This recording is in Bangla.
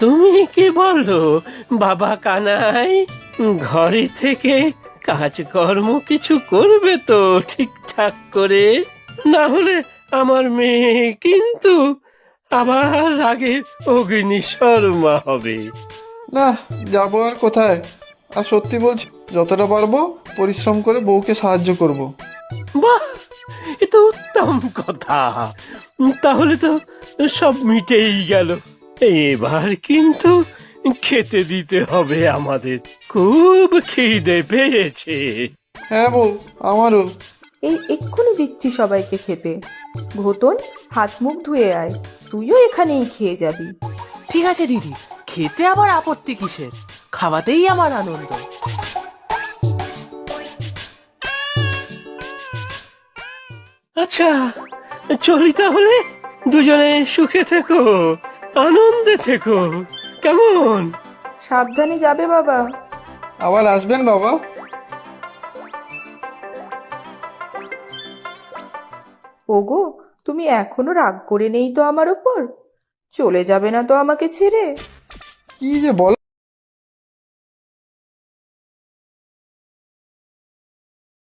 তুমি কি বলো বাবা কানাই? ঘরে থেকে কাজকর্ম কিছু করবে তো ঠিকঠাক করে? না হলে আমার মেয়ে কিন্তু আবার আগে অগ্নিশর্মা হবে। না, যাবো আর কোথায়। আর সত্যি বলছি, যতটা পারবো পরিশ্রম করে বউকে সাহায্য করব। বাহ, এ তো উত্তম কথা। তাহলে তো সব মিটেই গেল। এবার কিন্তু খেতে দিতে হবে আমাদের, খুব খিদে পেয়েছে। হ্যাঁ বউ, আমারও। এই এক্ষুনি দিচ্ছি সবাইকে খেতে। ঘোতন, হাত মুখ ধুয়ে আয়, তুইও এখানেই খেয়ে যাবি। ঠিক আছে দিদি, খেতে আবার আপত্তি কিসের? খাওয়াতেই আমার আনন্দ। আচ্ছা, চলি তাহলে। দুজনে সুখে থেকো, আনন্দে থেকো, কেমন? সাবধানে যাবে বাবা। আবার আসবেন বাবা। ওগো, তুমি এখনো রাগ করে নেই তো আমার ওপর? চলে যাবে না তো আমাকে ছেড়ে? কি যে বল।